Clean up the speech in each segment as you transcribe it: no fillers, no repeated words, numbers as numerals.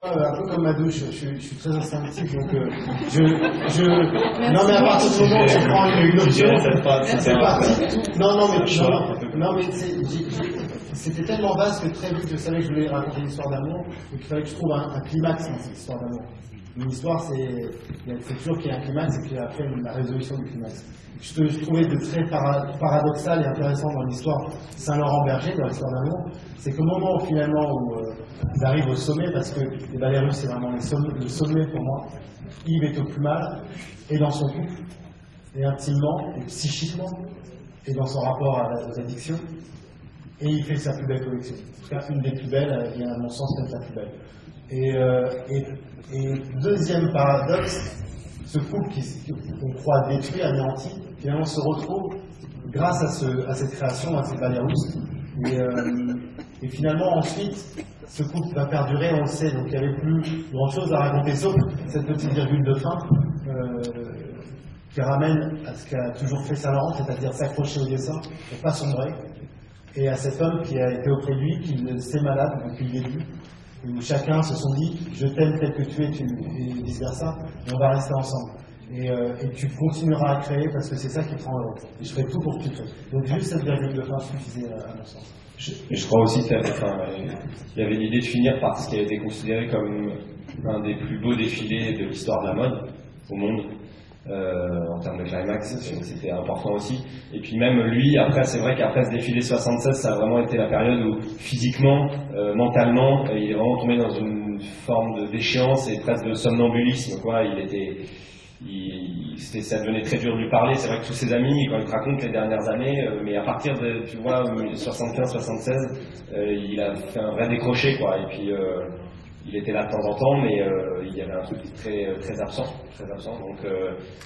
Un peu comme ma douche, je suis très instinctif, donc non mais à partir du moment où je prends une option, c'est parti. Non mais c'était tellement vaste que très vite je savais que je voulais raconter une histoire d'amour, donc il fallait que je trouve un climax dans cette histoire d'amour. Une histoire, c'est toujours qu'il y a un climax et puis après la résolution du climax. Ce que je trouvais de très paradoxal et intéressant dans l'histoire Saint-Laurent-Berger, dans l'histoire d'amour, c'est qu'au moment où finalement où ils arrivent au sommet, parce que les ballets russes c'est vraiment le sommet pour moi, Yves est au plus mal, et dans son couple, et intimement, et psychiquement, et dans son rapport aux addictions, et il fait sa plus belle collection. En tout cas, une des plus belles, et à mon sens même sa plus belle. Et deuxième paradoxe, ce couple qu'on croit détruit, anéanti, finalement se retrouve grâce à cette création, à ces ballets russes. Et finalement, ensuite, ce couple va perdurer, on le sait, donc il n'y avait plus grand-chose à raconter, sauf cette petite virgule de fin qui ramène à ce qu'a toujours fait Saint-Laurent, c'est-à-dire s'accrocher au dessin pour ne pas sombrer, et à cet homme qui a été auprès de lui, qui le sait malade depuis le début, où chacun se sont dit « je t'aime tel que tu es » et vice-versa, et on va rester ensemble. Et tu continueras à créer parce que c'est ça qui te rend heureux. Et je ferai tout pour que tu crées. Donc juste cette virgule de fin suffisait à mon sens. Je crois aussi qu'il y avait l'idée de finir par ce qui a été considéré comme un des plus beaux défilés de l'histoire de la mode au monde. En termes de climax, c'était important aussi. Et puis même lui, après, c'est vrai qu'après ce défilé 76, ça a vraiment été la période où physiquement, mentalement, il est vraiment tombé dans une forme de déchéance et presque de somnambulisme, quoi. Ça devenait très dur de lui parler. C'est vrai que tous ses amis, quand il te raconte les dernières années, mais à partir de, tu vois, 75-76, il a fait un vrai décroché, quoi. Et puis il était là de temps en temps, mais il y avait un truc très absent. Donc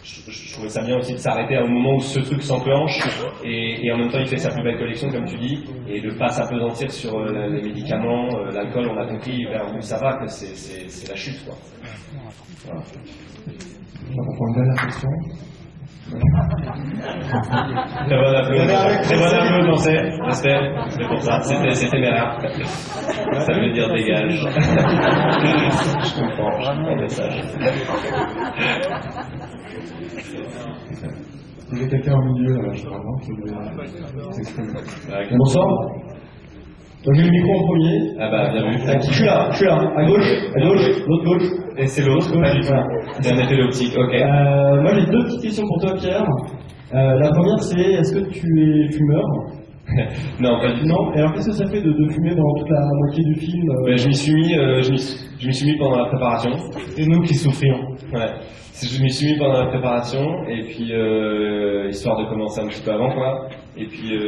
je trouvais ça bien aussi de s'arrêter à un moment où ce truc s'enclenche et en même temps il fait sa plus belle collection, comme tu dis, et de ne pas s'apesantir sur les médicaments, l'alcool. On a compris vers où ça va, que c'est la chute, quoi. Voilà. On va prendre une dernière question. Très bon applaudissement, j'espère. C'est pour ça, c'était téméraire. Ça veut dire dégage. Je comprends le message. Il y a quelqu'un au milieu, là, je crois, non, qui voulait s'exprimer. Bonsoir. Donc j'ai le micro en premier. Ah bah bien vu. Je suis là, à gauche, l'autre gauche. Et c'est l'autre, pas du tout. C'est un effet d'optique, ok. Moi j'ai deux petites questions pour toi, Pierre. La première c'est, est-ce que tu es fumeur? Non, pas du tout. Non. Et alors qu'est-ce que ça fait de fumer pendant toute la moitié du film? Je m'y suis mis pendant la préparation. Et nous qui souffrions. Ouais. Je m'y suis mis pendant la préparation et puis histoire de commencer un petit peu avant, quoi. Et puis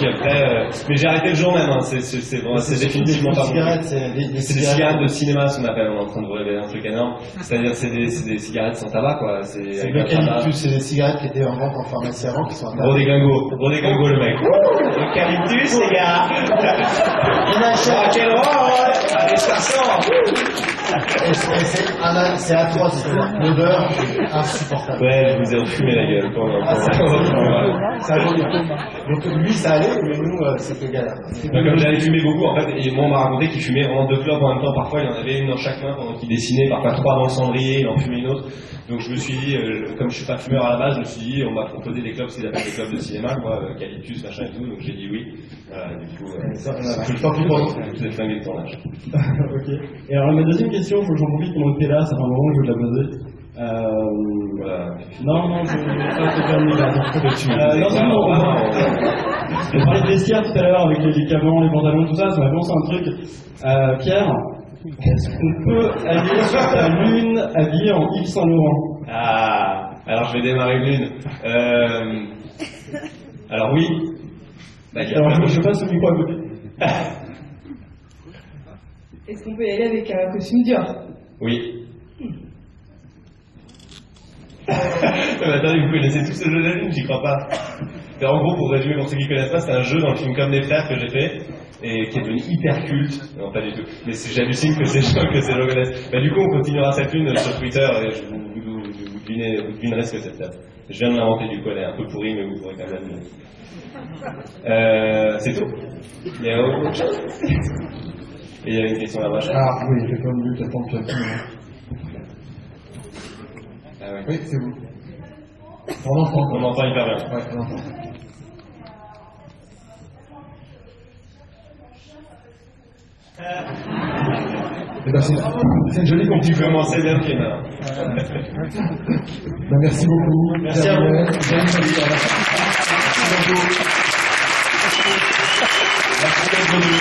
après, mais j'ai arrêté le jour même. Hein. C'est définitivement pas bon. C'est des cigarettes de cinéma, ce qu'on appelle. On est en train de vous révéler un truc énorme. C'est-à-dire c'est des cigarettes sans tabac, quoi. C'est l'eucalyptus, c'est des cigarettes qui étaient en vente en pharmacie avant, qui sont à gros déglingo le mec. L'eucalyptus, les gars. Il a cher. Quel rôle. Allez, ça sort. C'est atroce, l'odeur insupportable. Ouais, je vous ai enfumé la gueule. Donc lui ça allait, mais nous c'était galère. Comme j'avais fumé beaucoup, en fait, et moi on m'a raconté qu'il fumait vraiment 2 clopes en même temps. Parfois il en avait une dans chaque main pendant qu'il dessinait, parfois 3 dans le cendrier, il en fumait une autre. Donc je me suis dit, comme je suis pas fumeur à la base, je me suis dit, on m'a proposé des clopes, ce qu'ils appellent des clopes de cinéma, quoi, eucalyptus, machin et tout, donc j'ai dit oui. Du coup, tant pis pour nous. Vous êtes flingué de tournage. Ok. Et alors ma deuxième question, il faut que j'en profite pendant que t'es là, ça fait un moment que je veux te la poser. Voilà. Non, je vais pas te permis là. On parlait de vestiaire tout à l'heure avec les médicaments, les pantalons, tout ça, ça m'a pensé un truc. Pierre, est-ce qu'on peut aller sur ta lune habillée en Yves Saint Laurent? Ah, alors je vais démarrer une lune. Alors oui. Alors je passe le micro à côté. Est-ce qu'on peut y aller avec un costume Dior? Oui. Attendez, vous connaissez tous ce jeu de la lune? J'y crois pas. En gros, pour résumer pour ceux qui connaissent pas, c'est un jeu dans le film Comme des frères que j'ai fait et qui est devenu hyper culte. Non, pas du tout. Mais j'hallucine que ces gens connaissent. Du coup, on continuera cette lune sur Twitter et vous devinerez ce que c'est peut-être. Je viens de l'inventer du coup, elle est un peu pourrie, mais vous pourrez quand même la deviner. C'est tout. Il y a autre chose. Et il y a une question là-bas. Ah oui, j'ai pas voulu t'attendre depuis un petit moment. Ah ouais. Oui, c'est vous. On entend. On entend hyper bien. Ouais, on entend. Eh ben, c'est une jolie Tu conclusion. commençais bien, Kim. Ben, merci beaucoup. Merci à vous. Merci beaucoup. Merci d'être venu.